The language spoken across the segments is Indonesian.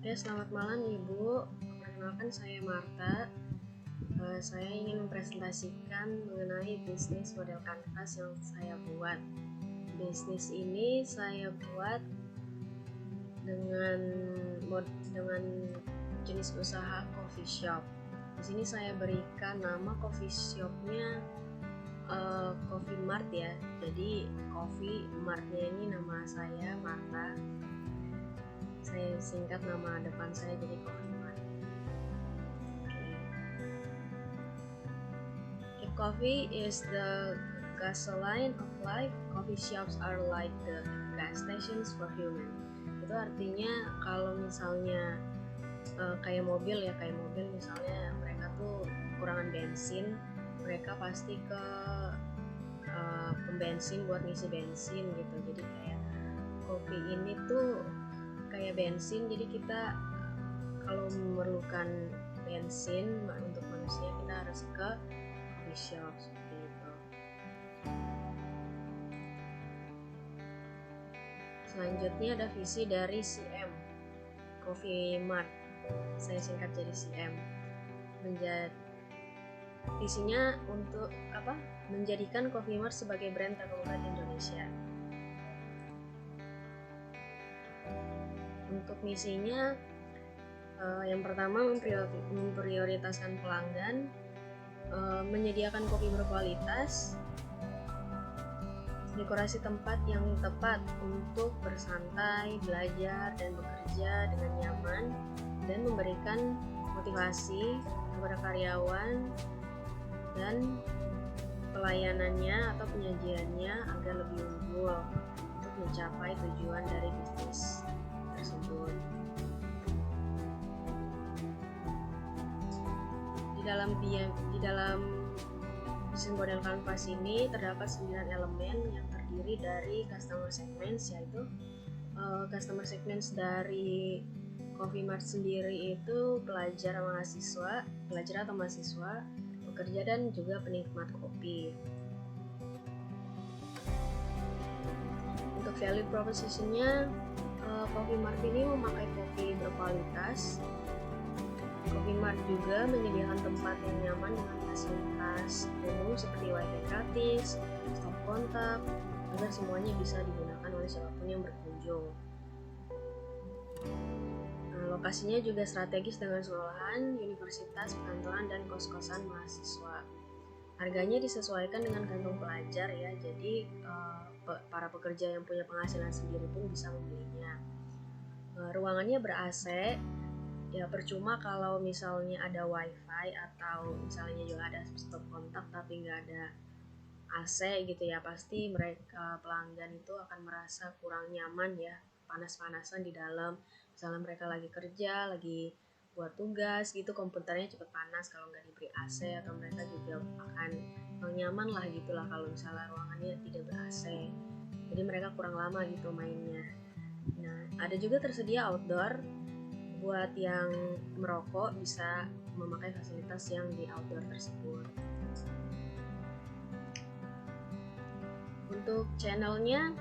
Ya, selamat malam Ibu. Perkenalkan saya Marta. Saya ingin mempresentasikan mengenai bisnis model kanvas yang saya buat. Bisnis ini saya buat dengan jenis usaha coffee shop. Di sini saya berikan nama coffee shopnya Coffee Mart ya. Jadi Coffee Martnya ini nama saya Marta. Saya singkat nama depan saya jadi Coffee Mart. If coffee is the gasoline of life, coffee shops are like the gas stations for human. Itu artinya kalau misalnya kayak mobil misalnya mereka tuh kekurangan bensin, mereka pasti ke pembensin buat ngisi bensin gitu. Jadi kayak kopi ini tuh kayak bensin, jadi kita kalau memerlukan bensin untuk manusia kita harus ke coffee shop seperti itu. Selanjutnya ada visi dari CM Coffee Mart, saya singkat jadi CM. Visinya untuk menjadikan Coffee Mart sebagai brand terkemuka di Indonesia. Untuk misinya, yang pertama memprioritaskan pelanggan, menyediakan kopi berkualitas, dekorasi tempat yang tepat untuk bersantai, belajar, dan bekerja dengan nyaman, dan memberikan motivasi kepada karyawan dan pelayanannya atau penyajiannya agar lebih unggul untuk mencapai tujuan dari bisnis tersebut. Di dalam bisnis model kanvas ini terdapat 9 elemen yang terdiri dari customer segments, yaitu customer segments dari Coffee Mart sendiri itu pelajar atau mahasiswa, pekerja, dan juga penikmat kopi. Untuk value proposition-nya, Coffee Mart ini memakai kopi berkualitas. Coffee Mart juga menyediakan tempat yang nyaman dengan fasilitas umum seperti wifi gratis, stop kontak, agar semuanya bisa digunakan oleh siapapun yang berkunjung. Lokasinya juga strategis dengan sekolahan, universitas, perkantoran, dan kos-kosan mahasiswa. Harganya disesuaikan dengan kantong pelajar ya, jadi para pekerja yang punya penghasilan sendiri pun bisa membelinya. Ruangannya ber-AC, ya percuma kalau misalnya ada wifi atau misalnya juga ada stop kontak tapi nggak ada AC gitu ya, pasti mereka pelanggan itu akan merasa kurang nyaman ya, panas-panasan di dalam. Misalnya mereka lagi kerja, lagi buat tugas gitu, komputernya cepet panas kalau nggak diberi AC, atau mereka juga akan nyaman lah gitulah kalau misalnya ruangannya tidak ber-AC, jadi mereka kurang lama gitu mainnya. Nah, ada juga tersedia outdoor, buat yang merokok bisa memakai fasilitas yang di outdoor tersebut. Untuk channelnya,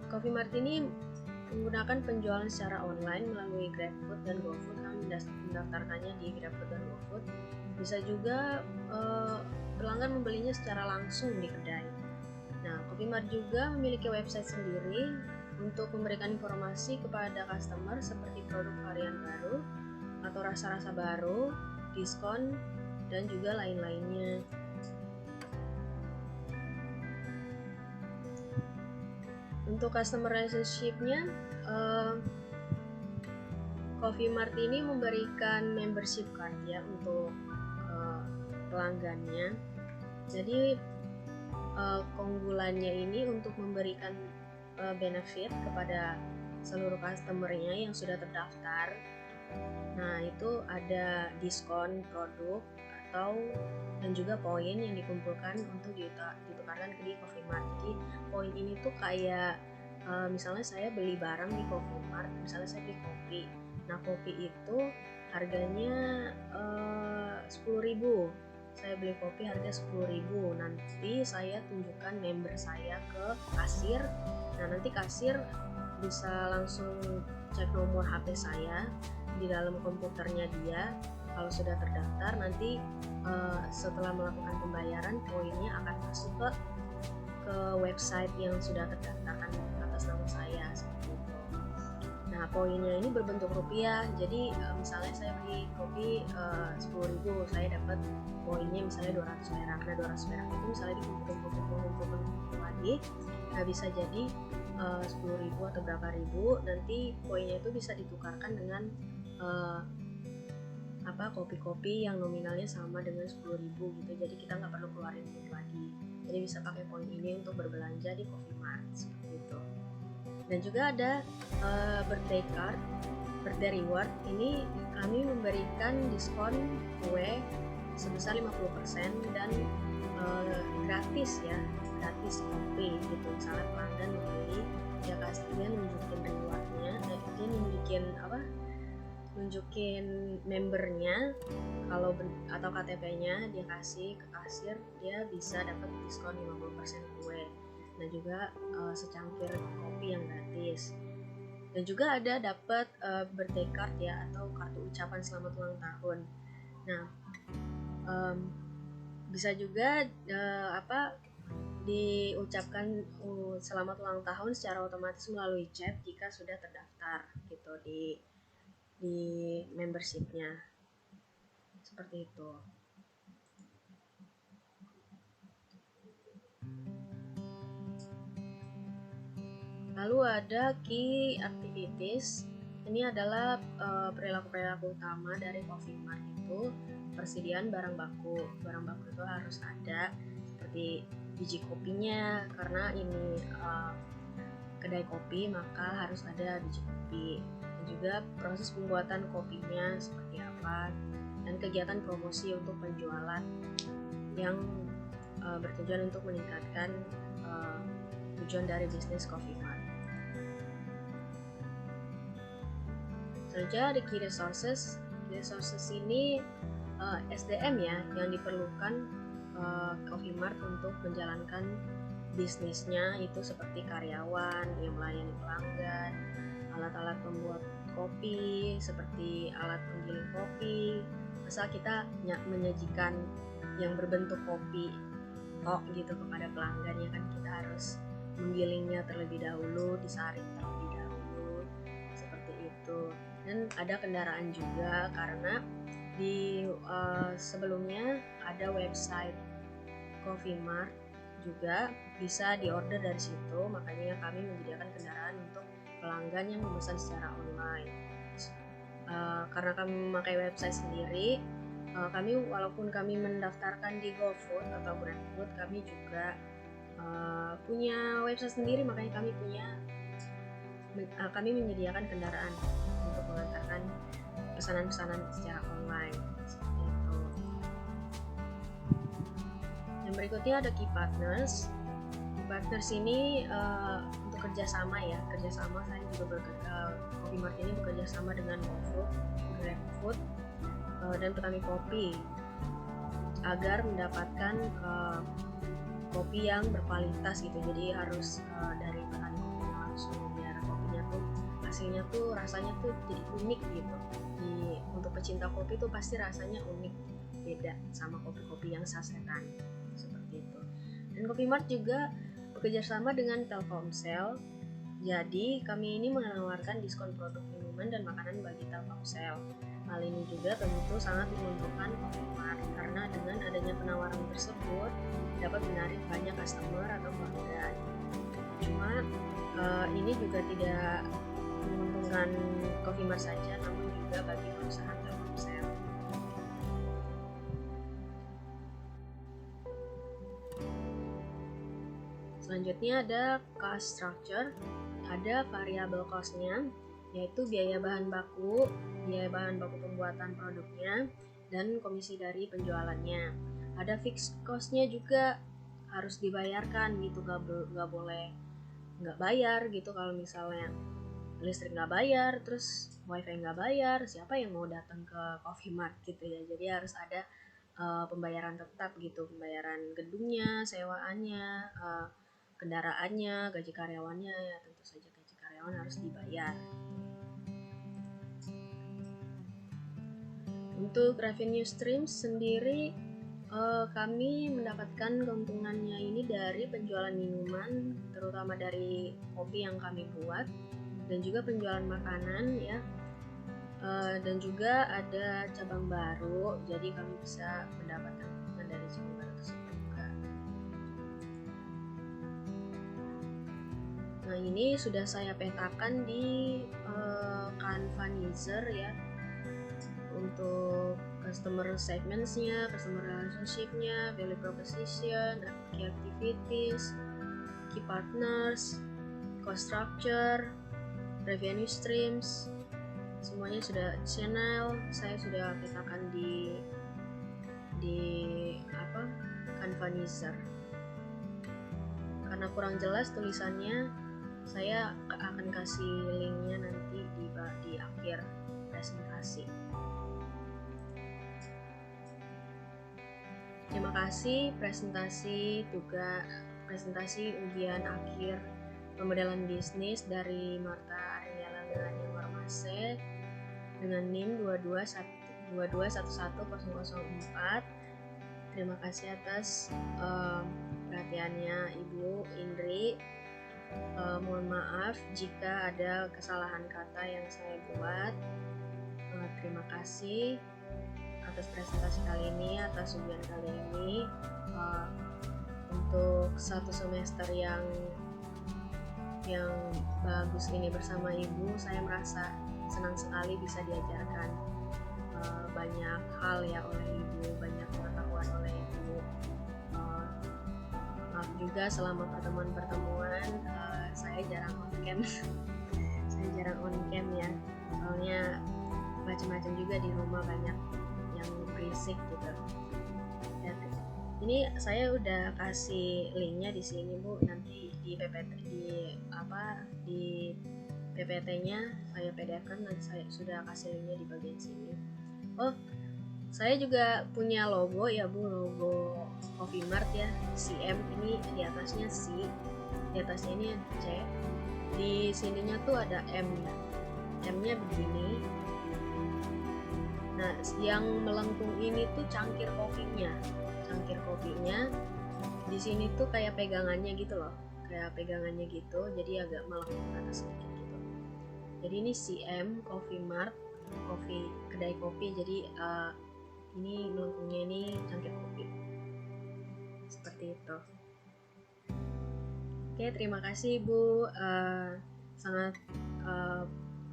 Coffee Mart ini menggunakan penjualan secara online melalui GrabFood dan GoFood. Kami mendaftarkannya di GrabFood dan GoFood. Bisa juga pelanggan membelinya secara langsung di kedai. Nah, Coffee Mart juga memiliki website sendiri untuk memberikan informasi kepada customer seperti produk varian baru atau rasa-rasa baru, diskon, dan juga lain-lainnya. Untuk customer relationship-nya, Coffee Mart ini memberikan membership card ya untuk pelanggannya. Jadi keunggulannya ini untuk memberikan benefit kepada seluruh customer-nya yang sudah terdaftar. Nah, itu ada diskon produk dan juga poin yang dikumpulkan untuk ditukarkan di Coffee Mart. Jadi poin ini tuh kayak misalnya saya beli barang di Coffee Mart, misalnya saya beli kopi. Nah, kopi itu harganya 10.000. Saya beli kopi harga 10.000. Nanti saya tunjukkan member saya ke kasir. Nah, nanti kasir bisa langsung cek nomor HP saya di dalam komputernya dia. Kalau sudah terdaftar, nanti setelah melakukan pembayaran, poinnya akan masuk ke website yang sudah terdaftarkan atas nama saya, seperti itu. Nah, poinnya ini berbentuk rupiah. Jadi misalnya saya beli kopi 10.000, saya dapat poinnya misalnya 200 perak. Nah, 200 perak itu misalnya dikumpul lagi, nah bisa jadi 10.000 atau berapa ribu. Nanti poinnya itu bisa ditukarkan dengan kopi-kopi yang nominalnya sama dengan 10.000 gitu. Jadi kita nggak perlu keluarin duit lagi. Jadi bisa pakai poin ini untuk berbelanja di Coffee Mart, seperti itu. Dan juga ada birthday card, birthday reward. Ini kami memberikan diskon kue sebesar 50% dan gratis kopi gitu. Misalnya pelanggan membeli, dia nunjukin rewardnya, dia nunjukin membernya atau KTP-nya, dia kasih ke kasir, dia bisa dapat diskon 50% kue. Dan juga secangkir kopi yang gratis. Dan juga ada dapat birthday card ya, atau kartu ucapan selamat ulang tahun. Nah, bisa juga diucapkan selamat ulang tahun secara otomatis melalui chat jika sudah terdaftar gitu di membershipnya, seperti itu. Lalu ada key activities. Ini adalah perilaku-perilaku utama dari Coffee Mart itu. Persediaan barang baku. Barang baku itu harus ada, seperti biji kopinya, karena ini kedai kopi maka harus ada biji kopi. Dan juga proses pembuatan kopinya seperti apa, dan kegiatan promosi untuk penjualan yang bertujuan untuk meningkatkan tujuan dari bisnis Coffee Mart. Selanjutnya ada key resources. Key resources ini SDM ya yang diperlukan Coffee Mart untuk menjalankan bisnisnya, itu seperti karyawan yang melayani pelanggan, alat-alat pembuat kopi seperti alat penggiling kopi. Misal kita menyajikan yang berbentuk kopi tok gitu kepada pelanggan, ya kan kita harus menggilingnya terlebih dahulu, disaring terlebih dahulu, seperti itu. Dan ada kendaraan juga, karena di sebelumnya ada website Coffee Mart juga, bisa diorder dari situ. Makanya kami menyediakan kendaraan untuk pelanggan yang memesan secara online. Karena kami memakai website sendiri, walaupun kami mendaftarkan di GoFood atau GrabFood, kami juga punya website sendiri. Makanya kami menyediakan kendaraan untuk mengantarkan pesanan-pesanan secara online, seperti itu. Yang berikutnya ada key partners. Key partners ini untuk kerjasama ya, saya juga Coffee Mart ini bekerja sama dengan GoFood, GrabFood, dan petani kopi agar mendapatkan kopi yang berkualitas gitu. Jadi harus dari petani kopi langsung, biar kopinya tuh hasilnya tuh rasanya tuh jadi unik gitu. Untuk pecinta kopi tuh pasti rasanya unik, beda sama kopi-kopi yang sasetan, seperti itu. Dan Coffee Mart juga bekerja sama dengan Telkomsel. Jadi kami ini menawarkan diskon produk minuman dan makanan bagi Telkomsel. Hal ini juga tentu sangat menguntungkan Coffee Mart, karena dengan adanya penawaran tersebut dapat menarik banyak customer atau pelanggan. Cuma ini juga tidak menguntungkan Coffee Mart saja, namun juga bagi perusahaan Telkomsel. Selanjutnya ada cost structure. Ada variable cost-nya, yaitu biaya bahan baku pembuatan produknya, dan komisi dari penjualannya. Ada fixed cost-nya juga harus dibayarkan gitu, nggak boleh nggak bayar gitu. Kalau misalnya listrik nggak bayar, terus wifi nggak bayar, siapa yang mau datang ke Coffee Mart gitu ya. Jadi harus ada pembayaran tetap gitu, pembayaran gedungnya, sewaannya, kendaraannya, gaji karyawannya, ya tentu saja gaji karyawan karyawan harus dibayar. Untuk revenue stream sendiri, kami mendapatkan keuntungannya ini dari penjualan minuman, terutama dari kopi yang kami buat, dan juga penjualan makanan ya, dan juga ada cabang baru, jadi kami bisa mendapatkan keuntungan dari cabang baru tersebut juga. Nah, ini sudah saya petakan di Canvanizer ya, untuk customer segments-nya, customer relationship-nya, value proposition, key activities, key partners, cost structure, revenue streams, semuanya sudah channel saya sudah petakan di Canvanizer. Karena kurang jelas tulisannya, saya akan kasih linknya nanti di akhir presentasi. Terima kasih. Presentasi ujian akhir pemodelan bisnis dari Marta Ariela Lelani Warmase dengan NIM 2211004. Terima kasih atas perhatiannya Ibu Indri. Mohon maaf jika ada kesalahan kata yang saya buat. Terima kasih atas presentasi kali ini, atas ujian kali ini. Untuk satu semester yang bagus ini bersama Ibu, saya merasa senang sekali bisa diajarkan banyak hal ya oleh Ibu, banyak pengetahuan oleh Ibu. Maaf juga selama pertemuan saya jarang on cam saya jarang on cam ya, soalnya macam-macam juga di rumah, banyak yang berisik gitu. Ini saya udah kasih linknya di sini Bu, nanti di PPT-nya saya PDF-kan, nanti saya sudah kasih linknya di bagian sini. Oh, saya juga punya logo ya Bu, logo Coffee Mart ya, CM, ini di atasnya C, di atasnya ini C, di sininya tuh ada M ya, M-nya begini. Nah, yang melengkung ini tuh cangkir kopinya di sini tuh kayak pegangannya gitu loh, jadi agak melengkung ke atas sedikit gitu. Jadi ini CM Coffee Mart, kedai kopi, jadi ini melengkungnya ini cangkir kopi seperti itu. Oke, terima kasih Bu, sangat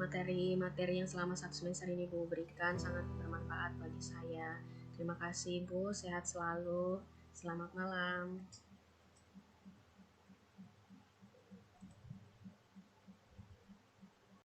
materi yang selama 1 semester ini Bu berikan sangat bermanfaat bagi saya. Terima kasih Bu, sehat selalu, selamat malam.